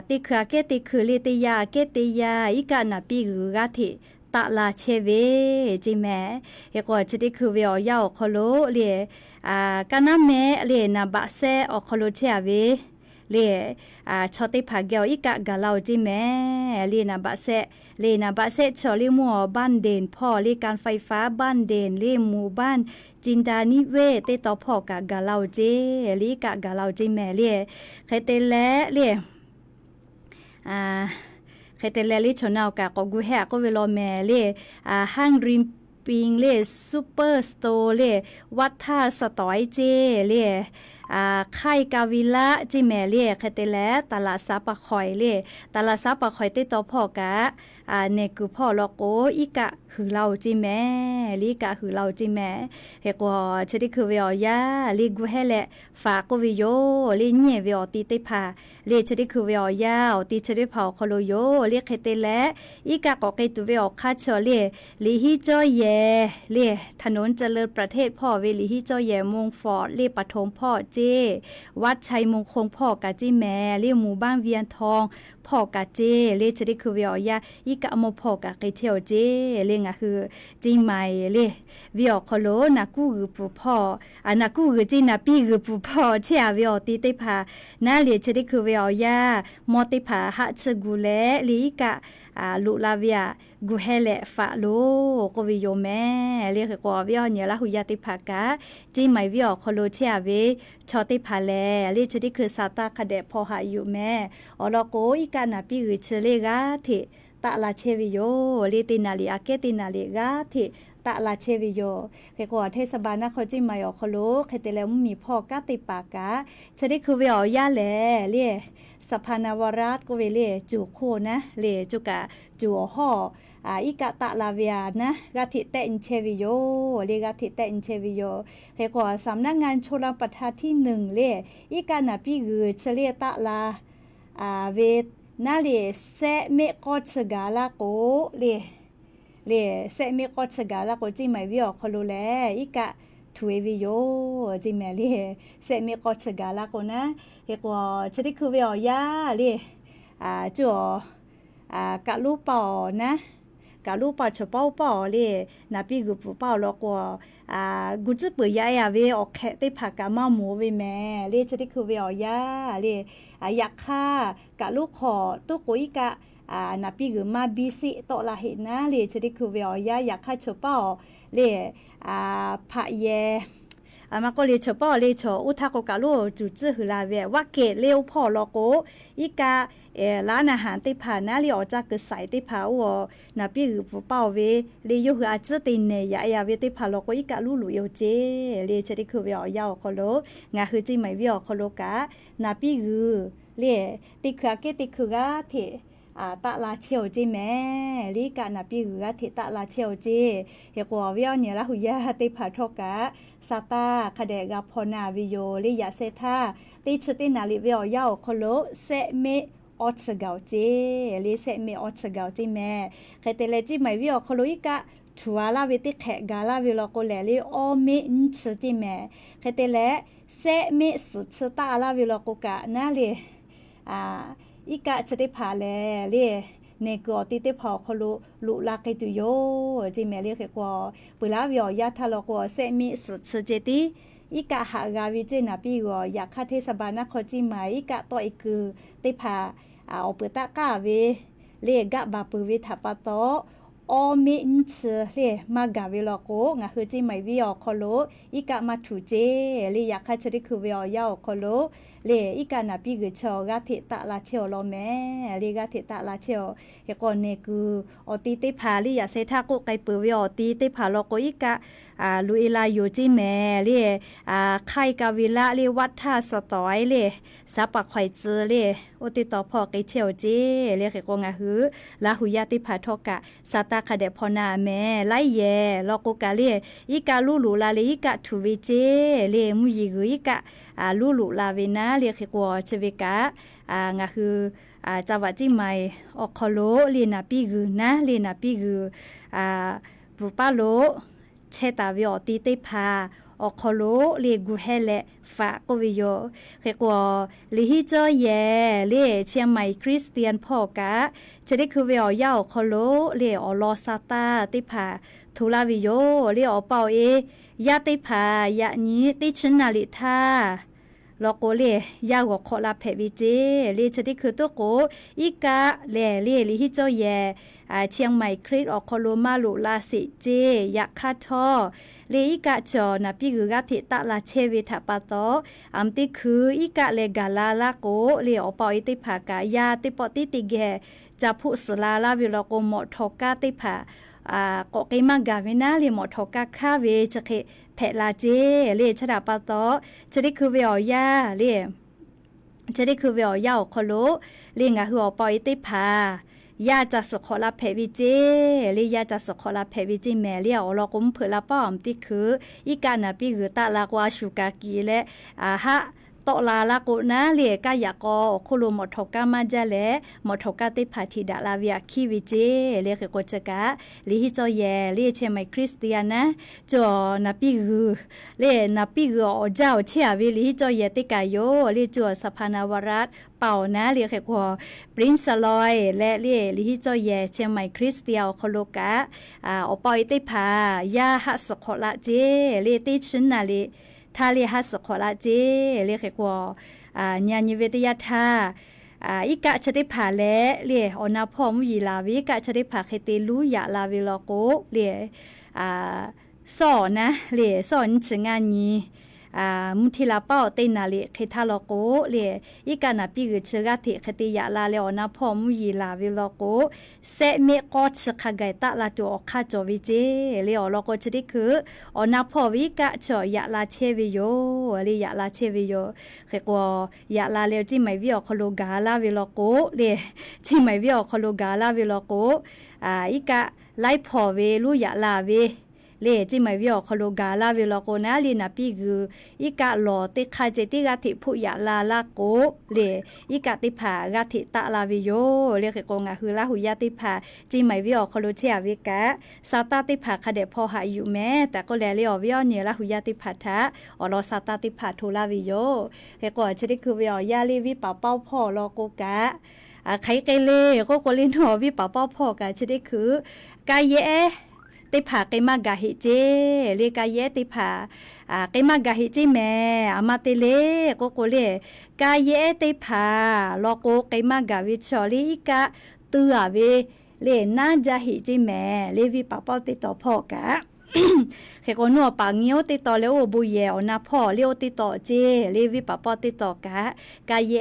ติคือเกติคือเลติยาเกติยาอีกานาปีกือกะทิตะลาเชเวจิแมเฮก็จะได้คือเวียยาคอโลเลกานาเมเลนาบะเซอคอโลเชเวเลชอติพาเกลอีกะกะลาวจิแมเลนาบะเซชอลิมัวบ้านเด่นพ่อเลการไฟฟ้าบ้านเด่นเลหมู่บ้านจินดานิเวเตต่อพ่อกะกะลาวเจลีกะกะลาวจิแมเลใครเตแลเลใครเตแลลิชนาวกะก็กูแฮก็เวลอแมเลห้างริมปิงเลซูเปอร์สโตร์เลวัดท่าสตอยเจเลไข่กาวิละจิแมเลียคเตแลตลาดซับปะคอยเลตลาดซับปะคอยติต่อพ่อกะเนกูพ่อลอกโกอีกะหือเราจิแมลีกะหือเราจิแมเฮกว่าชดิคือเวียยาลีกูแฮแลฝากกวิโยลีเnyeเวียติติพาเลชดิคือเวียยาติชดิเผาคโลโยเรียกคเตแลอีกะก็เกตุเวียคาชอเลลีฮิจอยเยเลถนนเจริญประเทศพ่อเวลีฮิจอยเยมงฟอร์ดเลปฐมพ่อเจวัดชัยมงคงพ่อกะจิแมเรียกหมู่บ้านเวียนทองพ่อกะเจเลชดิคือเวียยาอีกะอมพ่อกะเกเทียวเจเลงะคือจิใหม่เลเวียคโลนากูคือปู่พ่อนากูคือจินาปีคือปู่พ่อเชียเวียติติพานาเลชดิคือเวียยามอติพาหะชกุเลลีกะลุลาเวียกูเฮเลฟะโลก็วิโยแม่เรียกว่าวิอเนี่ยละหุยาติภากะจีไม่วิอคโลเชียเวชอติภาแลเรียกชดิคือซาตาคเดพอหาอยู่แม่อลโกอีกานาปีคือเชเลกาเทตะลาเชวิโยเรตินาลีอาเกตินาลีกาเทตะลาเชวิโยเกว่าเทศบาลนครจิไม่อคโลเคเตแล้วมีพ่อกาติปากะชดิคือวิอยาแลเรียสภานาวราชก็เวเลจูโคนะเลจุกะจูห่ออีกะตะลาเวียนะกะทิเตอินเชวิโยเลกะทิเตอินเชวิโยเฮกว่าสำนักงานชลประทานที่1เลอีกะนะพี่กือเฉเลตะลาเวนาเลเซเมกอชกาลาโกเลเซเมกอชกาลาโกจิไม่วิอคโลแลอีกะทเววิโยจิแมลีเซเมกอชกาลาโกนะเฮกว่าชดิคือเวียยาเลจัวกะลูปอนะกะลูปอชปอปอเลนาปีกุปูปอลอกว่ากุจิปุยายาเวออกแคติภากะมาหมูเวแม่เลชดิคือเวียยาเลยักค่ากะลูขอตุกุยกะนาปีกุมาบีซิโตละเห็นนะเลชดิคือเวียยายักค่าชปอเลพะเยมาก็เลยเฉพาะเลยเฉอุทาโกกะโลจุจื้อหือลาเวว่าเกตเลี้ยวพ่อลอโกอีการ้านอาหารติผ่านนะเลี้ยวจากึใส่ติผ่าวัวนาปีหือผู้เป้าเวเลยอยู่หืออาจจะตินเนยายาเวติผ่าลอโกอีกาลูลูเยวเจเลยจะได้คือเวียยาวคอโลงาคือจิไม่เวียคอโลกะนาปีหือเลยติคือเกติคือกะเทตะลาเชียวจีแม่ลีกานาปีหือเทตะลาเชียวจีเฮกว่าเวียเนี่ยละหุยาติผ่าทอกะซาตาคเดกาพนาวิโยลิยาเซธาติชตินาลิเวียยาวคโลเซเมออสเกาจีลิเซเมออสเกาจีแม่ใครเตเลจีไม่วิโอคโลอีกะชัวลาวิติแขกาลาวิโลโกเลลิโอเมนชจีแม่ใครเตเลเซเมสุชตาลาวิโลโกกะนาลิอีกะชติพาเลลิเนกอติเตพอคโลลุลาเกตุโยจิเมลิเขกว่าปุลาวิอยาทาโลโกเซมิสุชเจติ อีกะหากาวิเจนาปีก็อยากคาเทศบาลนครจิไหมอีกะต่ออีคือติพาเอาเปตะกาเวเลกะบาปืวิทัปโตอมินเชเลมากาเวลโกงะคือจิไหมวิอคโลอีกะมาถูเจเลอยากคาชริคือวิอยาคโลเลอีกานาปีกชอกะเทตะลาเชโลแม่เลกะเทตะลาเชโเฮกอนเนกูอติติพาลิยาเซทาโกไกปืวิอติติพาโลโกอีกะลุอิลาอยู่จิแม่เลไข่กาวิละเลวัดท่าสตอยเลสาปะไข่เจอเลโอติต่อพอไกเชียวเจเลเฮกงะหือลาหุยาติพาทอกะสาตาคเดพอนาแม่ไลเยโลโกกาเลอีกาลูลูลาเลอีกะทูวิเจเลมุยิกุอีกะลูลูลาเวนาเลเฮกวเชเวกะงะคือจาวะจิไมออกคโลเลนาปิกุนะเลนาปิกุบุปาโลเชตาวิอติเตพาออกคโลเลกูเฮเลฟะโกวิโยเฮกวลิฮิจอเยเลเชียงใหม่คริสเตียนพ่อกะจะได้คือวิอยาออกคโลเลอลอซาตาติพาทูลาวิโยเลอเปาเอยาติพายะนี้ติชนาลิทาโลโกเลยาวกขอลาเพวิเจเลจะได้คือตัวโกอีกะเลลิฮิจอเยเชียงใหม่คริสออกคโลมาลุลาสิเจยะคาทอเลอีกะจอนาปิกุกะเทตะลาเชวิทาปะโตอัมติคืออีกะเลกาลาลาโกเลอปออิติภากายาติปอติติเกจะพุสลาลาวิโลโกโมทอกาติภาก็เกมากาวินาเลโมทอกาคาเวจะเคเพลาเจเลชดาปะโตจะได้คือเวียาเลจะได้คือเวียาคโลเลงะหือปออิติภายาจะสขอลาเพวิเจลียาจะสขอลาเพวิเจแม่เลียวเรากุมเผื่อละป้อมที่คืออีกานาปีคือตาลากวาชูกากีและฮะตอลาลากุนะเลียกายากอคุลุมทกามาจาเลมทกาติพาธิดาลาวิอาคิวิเจเลียกกจกะลิฮิจอเยเลียเชมัยคริสเตียนะจอนาปีคือเลียนาปีคืออเจ้าเชียวิลิฮิจอเยติกายโยเลียจวสภานาวรัตเป่านะเลียกกว่าปรินซ์ลอยและเลียลิฮิจอเยเชมัยคริสเตียคโลกะอปอยติพายาหัสขอละเจเลียติชนาลีทาเลหัสขอลาเจเรียกว่าญาณิเวทยาธาอีกะชะได้ผ่าและเรียอนาพ่อมุยีลาวิกะชะได้ผ่าเคเตลูยาลาวิโลโกเรียสอนนะเรียสอนถึงงานนี้มุทิลาเป้าเตนาเลเคทาโลโกเลอีกานาปีกเชกาเทคติยาลาเลอนาพอมุยีลาวิโลโกเซเมกอชคาไกตะลาตัวคาจอวิเจเลอโลโกชดิคืออนาพอวิกะชอยาลาเชวิโยเลยาลาเชวิโยเขกวยาลาเลจิไมวิอคโลกาลาวิโลโกเลจิไมวิอคโลกาลาวิโลโกอีกะไลพอเวลุยาลาเวเลจิไมวิอคโลกาลาวิโลโกนาลีนาปีคืออีกะหลอติคาเจติกาติผู้ยาลาลาโกเลอีกะติผากาติตะลาวิโยเลเกกงะคือลาหุยาติผาจิไมวิอคโลเชียวิกะซาตาติผาคเดพอหาอยู่แม้แต่ก็แลเลอวิอเนลาหุยาติผาทะอลอซาตาติผาทูลาวิโยเกกอชดิคือวิอยาลีวิปาเป้าพ่อลอโกกะไคไกเลก็กลินหอวิปาเป้าพ่อกะชดิคือกายเยติผาไกมากะหิเจเลกายเยติผาไกมากะหิจิแม่อามาเตเลโกโกเลกายเยติผาโลโกไกมากะวิชอลิกะตือเวเลนาจาหิจิแม่เลวิปะเป้าติต่อพ่อกะเขกนัวปางเงี้ยวติต่อเลโอบุเยอนะพ่อเลโอติต่อเจเลวิปะเป้าติต่อกะกายเย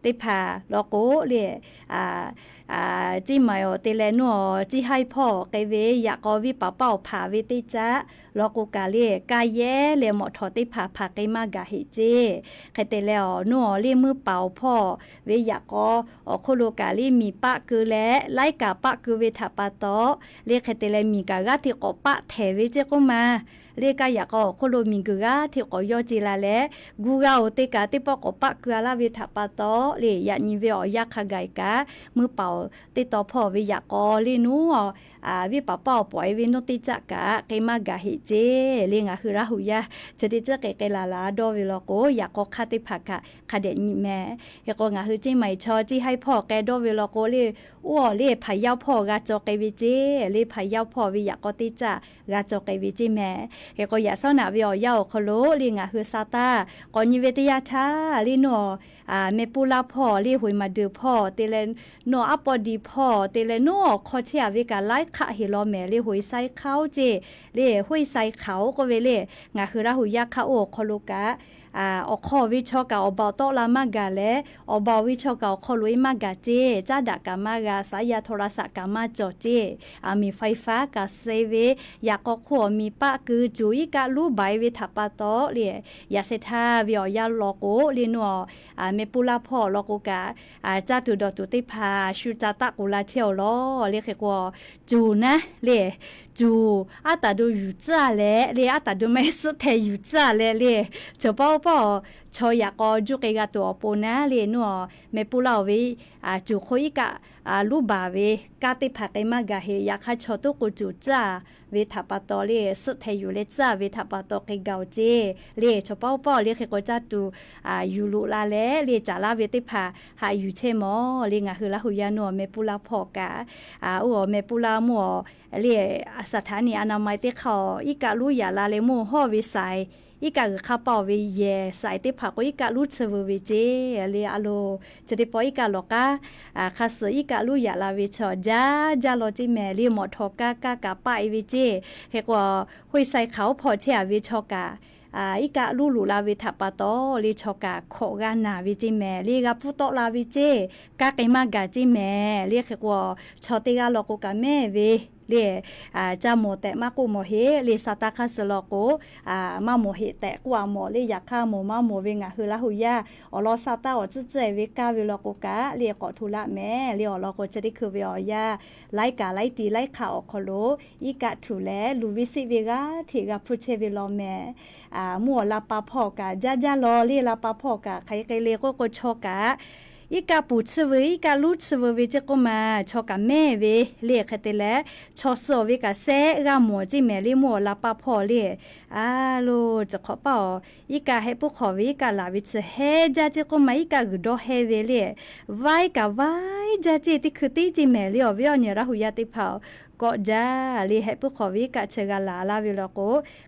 ติผาโลโกเลจิมาโอเตเลนัวจิให้พ่อไกเวอยากวิปะเป้าผาวิติจะโลโกกาเลกายเยเลหมอทอติผาผาไกมากะหิเจไคเตเลอนัวเลมือเป่าพ่อเวอยากโคโลกาเลมีปะคือและไลกะปะคือเวทาปะโตเลไคเตเลมีกะกะที่กปะเทเวเจก็มาเลกะอยากโคโลมิงกะที่กยอจิลาและกูกาโอเตกะติปกปะคือลาเวทาปะโตเลยะนิเวอยากขะไกกะมือเป่าติต่อพ่อวิยากอลีนูวิปะเป้าปล่อยวินุติจักกะไกมากะหิเจเลงะคือราหุยะจะได้เจอไกลาลาโดวิโลโกอยากคาติภากะคาเดนิแม่ยากงะคือจิไหมชอจิให้พ่อแกโดวิโลโกเลอ้อเลพายาวพ่อกะจอไกวิเจเลพายาวพ่อวิยากอติจักกะจอไกวิจิแม่ เฮก็อย่าเศร้าหนาวิอเยาคโลลีงาคือซาตาก่อนยิเวตยาทาลีนัวเมปูลาพ่อลีหุยมาดูพ่อเตเลนนัวอปอดีพ่อเตเลนัวคอเทียวิกาไลขะเฮโลแมลีหุยไซเขาเจลีหุยไซเขาก็เวเลงาคือราหุยาคาโอคโลกะออกข้อวิชอกาอบาโตลามากาและอบาวิชอกาข้อลุยมากาเจจ้าดากามากาสายาโทรศัพท์กามาจอเจมีไฟฟ้ากาเซเวอยากก็ขัวมีปะคือจุยกาลูใบวิทัปาโตเลียยาเซทาวิอยาโลโกลีนัวเมปุลาพ่อโลโกกาจ้าตุดอตุติพาชูจาตะกุลาเทียวโลเรียกกว่าจูนะเลียจูอาตาดูอยู่จ้าแลเลียอาตาดูไม่สุดเทอยู่จ้าแลเลียเจ้าป้าชอยากก็จุกเอกาตัวปูนะเลียนัวเมปุลาวิจุโคอิกะลูบาเวกาติผักไอมากาเฮอยากให้ชอตุกุจูจ้าเวทัปาตอเลียสุดเทอยู่เลจ้าเวทัปาตอเกเกาเจเลียชอป้าเลียเขก็จ้าตูยูลุลาเลเลียจาลาเวติผาหาอยู่เชมอเลียงาคือละหุยานัวเมปุลาพอกาเมปุลามัวเลียสถานีอนามัยที่เขาอีกาลุยาลาเลมูห่อวิสัยอีกาคือข้าเป่าวิเยสายที่ผักก็อีกาลุดเสววิเจเลียอโลจะได้ปออีกาลกาคาเสอีกาลุยาลาวิชอจ้าโลจิแมเลียหมอทอกากาป้ายวิเจเฮกว่าห้วยใส่เขาพอเชียวิชอกาอีกาลูลูลาวิทัปาโตลิชอกาโคกานาวิจิแมลีกาพุโตลาวิเจกาไกมากาจิแมเรียกว่าชอติกาโลกกาแม่เวเลียจาโมแต่มากูโมเฮเลียสตาคาสโลโกมาโมเฮแต่กว่าโมเลียอยากฆ่าโมมาโมเวงะคือละหุยาอลอซาตาอจิเจเวกาวิโลโกกะเลียกอทุละแม่เลียอลอโกจะได้คือเวียไลกาไลตีไลขาอคโลอีกะทุแลลูวิสิเวกาทีกะพุเชวิโลแม่มัวลาปาพอกะจ้าลอเลียลาปาพอกะใครเลโกโกชอกะอีกาปูชเวอีกาลูชเวเวจะก็มาชอกะแม่เวเลียกเตแลชอโซเวกาเซกาหมอจิแม่ลิมัวลาปาพอเลียโลจะขอเป่าอีกาให้ผู้ขอวิกาลาวิชเฮจะจะก็มาอีกากุดอเฮเวเลียไว้กาไว้จะจิติคือติจิแม่ลิอวิอเนราหุยาติเผาก็จ้าลีให้ผู้ขอวิกาเชกาลาลาวิโลโก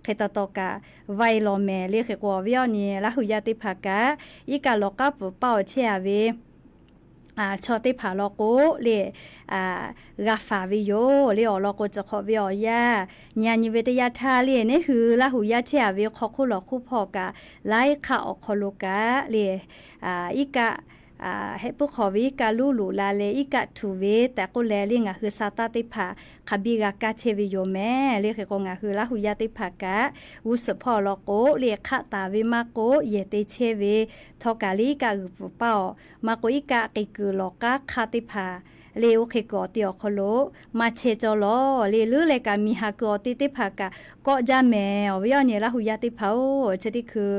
เขตตอกาไวโลแม่ลีเขกววิอเนราหุยาติภากาอีกาโลกาปุเป่าเชียเวชอติผาโลโกเลกาฟาวิโยเลอโลโกจะขอวิอยาญาณิเวทยาทาเลนี่คือละหุยาเชียวิขอคุหลอคุพอกะไลขะอคโลกะเลอีกะให้ผู้ขอวิกาลูลูลาเลอีกะทูเวแต่ก็แลลิงะคือซาตาติผาคบิกากาเชวิโยแม่เลขกงะคือละหุยาติผากะอุสพอโลโกเลขะตาวิมาโกเยเตเชเวทอกาลีกะกุเป้ามาโกอีกะกิกุโลกะคาติผาเลวเขกอติอคโลมาเชจอลอเลลือเลกามีฮากอติติภากะก็จะแมววิอเนละหุยาติเผาชะดิคือ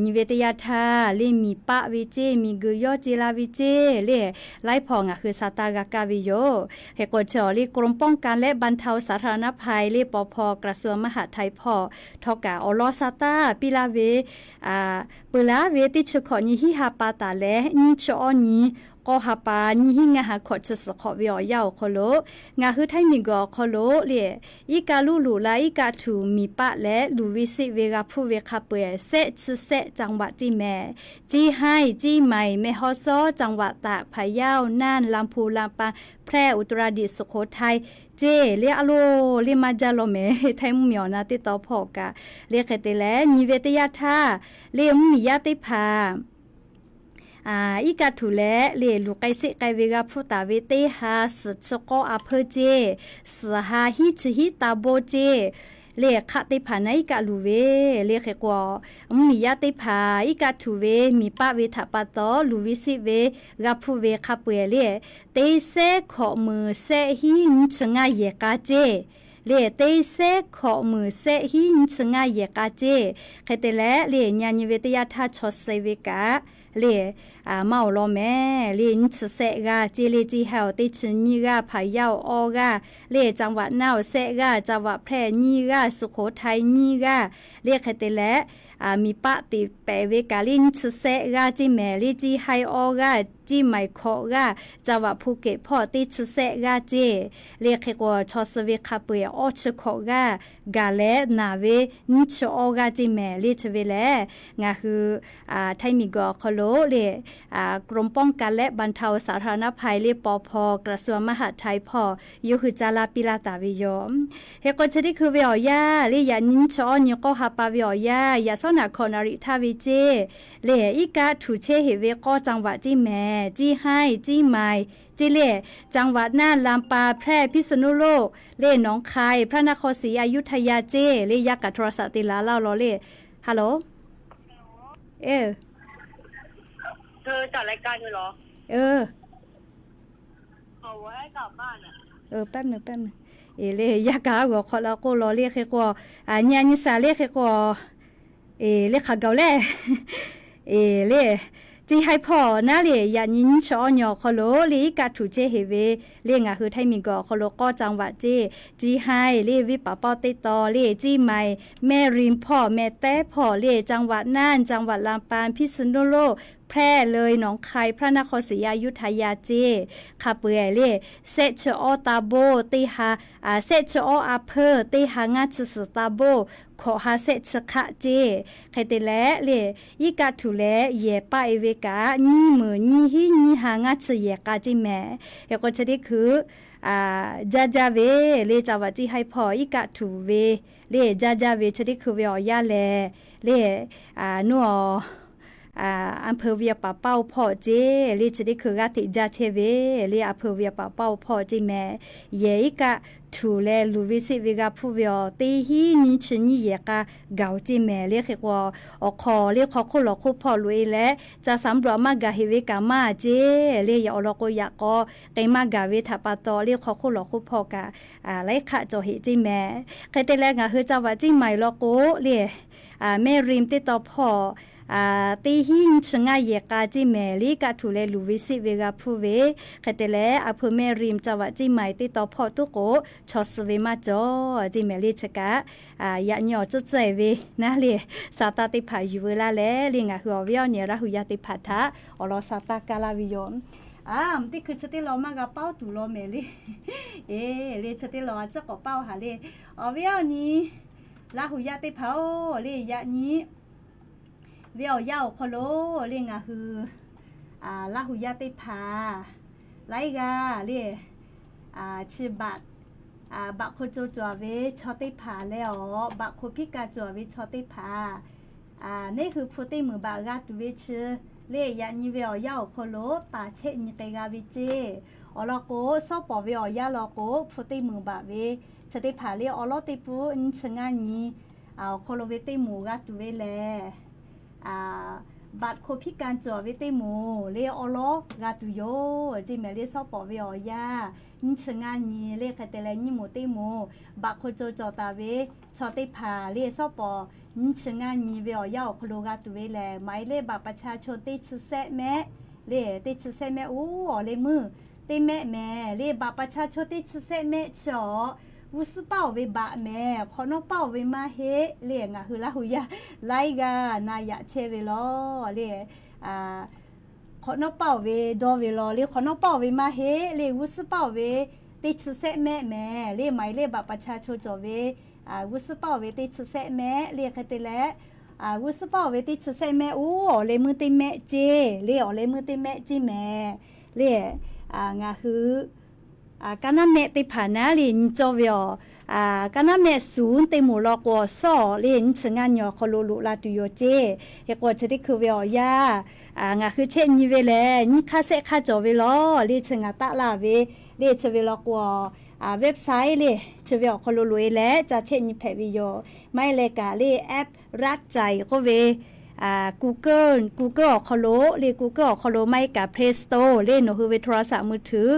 นิเวตยาทาเลมีปะวิเจมีกุยอจิลาวิเจเลไลพองะคือซาตากากาวิโยเฮกอชอลีกรมป้องกันและบรรเทาสาธารณภัยเลปภกระทรวงมหาดไทยพอทอกาอลอซาตาปิลาเวปลาเวติชขอนิฮิฮาปาตาและนิชอนีก็หาปานี่หิงะหาขอจะสขอวิอยาวคโลงาคือไทยมีกอคโลเลียอีกาลูลูลาอีกาถูมีปะและลูวิสิเวกาผู้เวคาเปเซชเซจังหวัดจีแม่จีให้จีใหม่แม่ฮอซอจังหวัดตากพะเยาน่านลำพูลำปางแพร่อุตรดิตถ์สุโขทัยเจเลียโลเลียมาจาโลเมไทยมุมเหมียวนาติตอพอกะเลียเขตแลนิเวตยาทาเลียมุมียาติพาอีกาถูแลเลลูกไกเสไกเวกาพุตาเวเตหาสชโกอเพเจสหาฮิชฮิตาโบเจเลขะติผาไนกะลูเวเลขกว่ามียาติผาอีกาถูเวมีปะเวทปะตอลูวิสิเวกาพูเวคาเปเลเตเซขอมือเซหินชงาเยกาเจเลเตเซขอมือเซหินชงาเยกาเจเขตแลเลญาณิเวตยาทาชอเซเวกาเลเมาโลแม่เลนชเสกาจิเลจิเฮาติชนีกาพะเยาออกาเลจังหวัดนาวเสกาจังหวัดแพร่นีกาสุโขทัยนีกาเลขเตแล มีปะติเปเวกาลินชเซกาจิแมลิจิไฮออกาจิไมโคกาจังหวัดภูเก็ตพอติชเซกาเจเรียกว่าชอสเวคาเปออชโคกากาเลนาเวนิชออกาจิแมลิชเวเลงาคือไทยมีกอคโลเลกรมป้องกันและบรรเทาสาธารณภัยเลปพกระทรวงมหาดไทยพออยู่คือจาลาปิลาตาวิยมเฮกชดิคือเวียยาเลยานินชอนิโกฮาปาเวียยายาสนาคอนาริทาวิเจเลอีกาถูเชเฮเวก็จังหวัดจีแมจีให้จีไมจีเล่จังหวัดน่านลำปางแพร่พิษณุโลกเล่หนองคายพระนครศรีอยุธยาเจเล่ยักษ์กับโทรศัพท์ติลาเล่าเล่ฮัลโหลเธอจัดรายการอยู่เหรอเขาไว้กลับบ้านแป๊บนึงเล่ยักษ์กับขอเราก็รอเรียกให้ก็ญาณิสาเรียกให้ก็เรียกขาเกาแล่เล่จีให้พ่อนะเลยยานินชอหยอคโลลีกาถูเจเฮเวเรียงคือไทยมีกอคโลก็จังหวัดเจจีให้เลวิปะปอติตอเลจีใหม่แม่ริมพ่อแม่แต้พ่อเลจังหวัดน่านจังหวัดลำปางพิษณุโลกแพร่เลยหนองคายพระนครศรีอยุธยาเจคาเปื่อยเลเซชอตาโบตีหาเซชออาเพอตีหางาชสตาโบขอหาเซชคะเจใครแต่และเลอีกาถูและเย่ป้าเอเวกานี่มือนี่ฮินี่หางาชเยกาจิแม่เฮก็จะได้คือจาจาเวเลจาวาจีให้พออีกาถูเวเลจาจาเวจะได้คือเวียยาเลนัวอำเภอเวียป่าเป้าพ่อเจลีจะได้คือกาติจาเทเวลีอำเภอเวียป่าเป้าพ่อเจแม่เยกะถูแลลูวิสิเวกาผู้เวียตีฮีนิชนี่เยกะเกาเจแม่เรียกว่าอคอเรียกขอคุหลอกคุพ่อลุยและจะสำรวจมากะเฮเวกามาเจเรียอลอกยะก็ไกมากะเวทปาตอเรียกขอคุหลอกคุพ่อกะไลขะจอเฮเจแม่ใครแต่แลกะคือจังหวัดจิใหม่ลอโกเรียแม่ริมติดต่อพ่อตีหินชงายกาจิแมลีกาถูเลลูวิสิเวกาผู้เวคแต่และอำเภอแม่ริมจังหวัดจิใหม่ติดต่อพ่อตุโกชอสเวมาจอจิแมลีชกะยะหยอจะใจเวนะเลสาตาติผาอยู่เวลาและลิงหัวเวียวเนี่ยระหุยาติผาทะอลอสาตากาลาวิยมมติคือชติลอมากะเป้าตุลอเมลีเลชติลอจะก็เป้าหาเลอเวียวนี้ระหุยาติผาเลยะนี้เวียวยาวคโลเรียงคือลาหุยาติพาไลกาเรียชื่อบักโคโจจัวเวชอติพาแล้วบักโคพิกาจัวเวชอติพานี่คือพูดที่มือบากาตุเวชื่อเรียยานิเวียวยาวคโลตาเชนิเตกาวิเจอลโกซอปอเวียวยาลโกพูดที่มือบาเวชติพาเรียอลติปูอินชงานีโคโลเวติมูกาตุเวแลบัดโคพิการจัววิติมูเลอโลกาตุโยจิเมเลซอปอเวียยานิชงานีเลคาเตเลนิมูติมูบัดโคโจจอตาเวชอติพาเลซอปอนิชงานีเวียยาโคโลกาตุเวแลไมเลบัดประชาชนติชเซแมเลติชเซแมอูเลมือติแมเลบัดประชาชนติชเซแมชอวุสเป้าเวบะแม่ขอนเป้าเวมาเฮเลียงคือละหุยาไลกานายะเชเวลอเลียขอนเป้าเวดอเวลอเลียขอนเป้าเวมาเฮเลียวุสเป้าเวติชเซแม่เลียไหมเลียบัประชาชนจอเววุสเป้าเวติชเซแม่เลียคติแลวุสเป้าเวติชเซแม่อูเลมือติแม่เจเลียเลมือติแม่จิแม่เลียงาคือกันน้ำเมติผานาลินจอเวียกันน้ำเมศูนย์ติมูลอกวซอลินชงานยอคโลลุลาตุโยเจเฮกวจะได้คือเวียยางาคือเช่นนี้เวลนี่คาเซคาจอเวลอลิชงาตะลาเวลิชเวลอกวเว็บไซต์ลิชเวียคโลลุยและจะเช่นนี้แพวิโยไม่เลกาลิแอปรักใจก็เวGoogle คอโลเรีย Google คอโลไม่กับ Play Store เล่นหนูคือเวโทรศัพท์มือถือ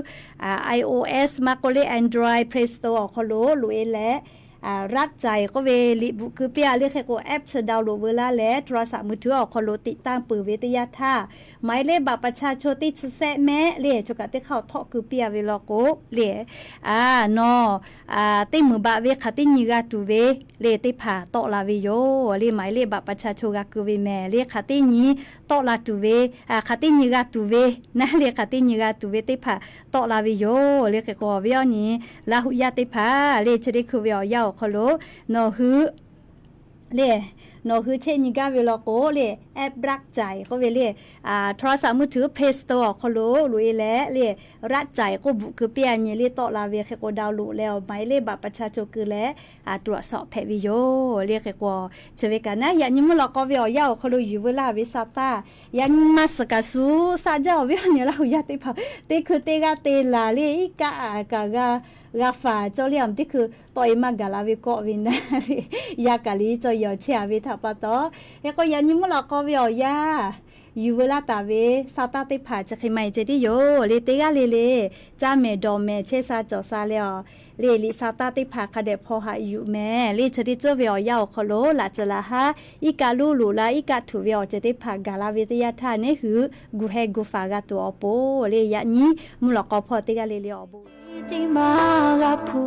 iOS มาก็เล่ Android Play Store คอโลลุยและ รัดใจก็เวลิบุคือเปียเรียกให้ก็แอปเชดาวน์โหลดเวลาและโทรศัพท์มือถือออกคอโลติดตั้งปือเวทยาท่าหมายเลขบัตรประชาชนติดแซะแม่เล่จกะติเข้าทอคือเปียเวลาโกเล่นอติมือบะเวคติญิกาตูเวเล่ติผ่าตอลาเวโยเล่หมายเลขบัตรประชาชนกะคือเวแม่เล่คติญิตอลาตูเวคติญิกาตูเวนะเล่คติญิกาตูเวติผ่าตอลาเวโยเล่ก็เวอนี้ลาหุยาติผ่าเล่จะได้คือเวอยาวคอโลนอฮือเล่นอคือเช่นนี้ก็เวลาโกเล่แอปรักใจก็เวเล่โทรศัพท์มือถือ Play Store คอโลลุยแล้วเล่รักใจก็บุคือเปียนี่เล่ต่อลาเวแค่ก็ดาวน์โหลดแล้วหมายเลขบัตรประชาชนคือแล้วตรวจสอบแพทย์วิโยเรียกแค่ก็เชเวกันนะอย่างนี้มันเราก็เวลายาวคอโลอยู่เวลาเวซาตาอย่างมาสกัดสูซาเจ้าเวลเนี่ยเราอยากติพาเตคือเตกาเตลาเล่อีกากาฟาเจ้าเลี้ยมที่คือต่อยมากาลาวิโกวินนะยากาลีเจ้าหยอเชียวิทัปตอแล้วก็ยันยิ้มเราก็เวียยาอยู่เวลาตาเวซาตาติผาจะใครไม่เจดีโยเลเตกาเลจ้าเมดอมเมเชซาจอซาแล้วเลลิซาตาติผาคาเดพอหาอยู่แม่เลชดิเจ้าเวียยาวคโลลาจลาฮาอีกาลูลูลาอีกาถูเวียจะได้ผากาลาวิทยาทานนี่คือกูเฮกูฟากาตัวโปเลยันนี้มุลกอพอติกาเลอบูติมากาพู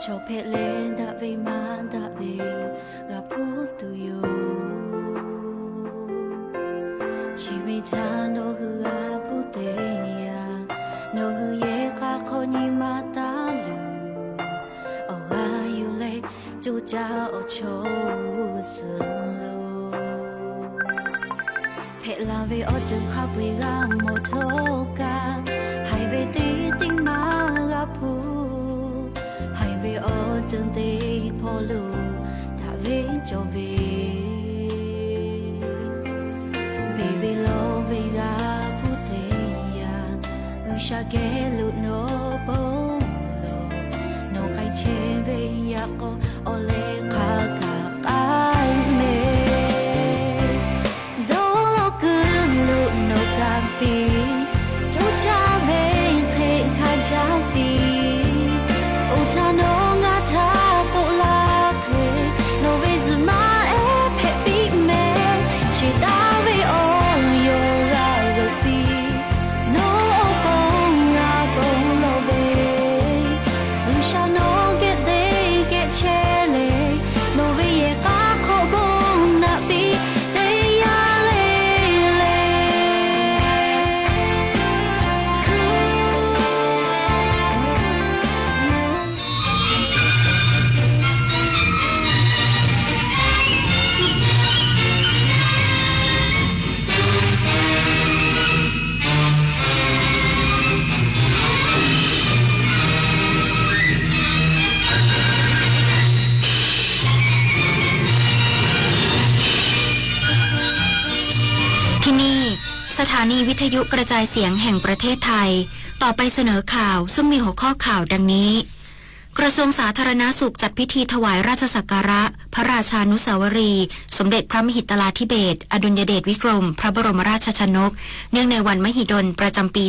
ชอบเพลนดาเวมันดาเวกาพูตุโยชีวิตฉันโนฮืออาพูเตยาโนฮือเยคาโคนิมาตาลูโออายุเลจูจ้าโอโชสุโลเพลาเวโอจึงขับเวกาโมโทกาให้เวตีติมากาพูให้เวโอจึงตีพอลูถ้าเวจอเวเบเวโลเวกาพูเตยาอุชาเกลุโนโปโลโนไคเชเวยาโกโอเลคากากายเมโดโลกุลุโนกาปีจูจาเวเคคาจาปีอุทานงาทาปุลาเคโนเวซมาเอเพปิเมชิตาเวโอโยกาโลปีโนปงงาปงโลเวอุชาโนเกเดเกเชเลโนเวเยกาโคบงนาปีเตยาเลเลที่นี่สถานีวิทยุกระจายเสียงแห่งประเทศไทยต่อไปเสนอข่าวซึ่งมีหัวข้อข่าวดังนี้กระทรวงสาธารณสุขจัดพิธีถวายราชสักการะพระราชานุสาวรีย์สมเด็จพระมหิดลาธิเบศรอดุลยเดชวิกรมพระบรมราชชนกเนื่องในวันมหิดลประจำปี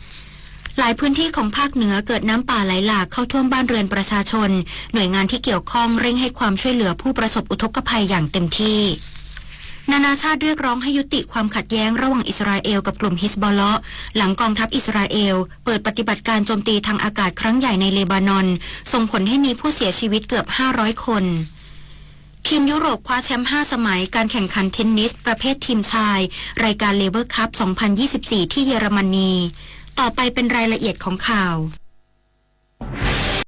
2567 หลายพื้นที่ของภาคเหนือเกิดน้ำป่าไหลหลากเข้าท่วมบ้านเรือนประชาชนหน่วยงานที่เกี่ยวข้องเร่งให้ความช่วยเหลือผู้ประสบอุทกภัยอย่างเต็มที่นานาชาติเรียกร้องให้ยุติความขัดแย้งระหว่างอิสราเอลกับกลุ่มฮิซบอลเลาะห์หลังกองทัพอิสราเอลเปิดปฏิบัติการโจมตีทางอากาศครั้งใหญ่ในเลบานอนส่งผลให้มีผู้เสียชีวิตเกือบ500คนทีมยุโรปคว้าแชมป์5สมัยการแข่งขันเทนนิสประเภททีมชายรายการเลเวอร์คัพ 2024 ที่เยอรมนีต่อไปเป็นรายละเอียดของข่าว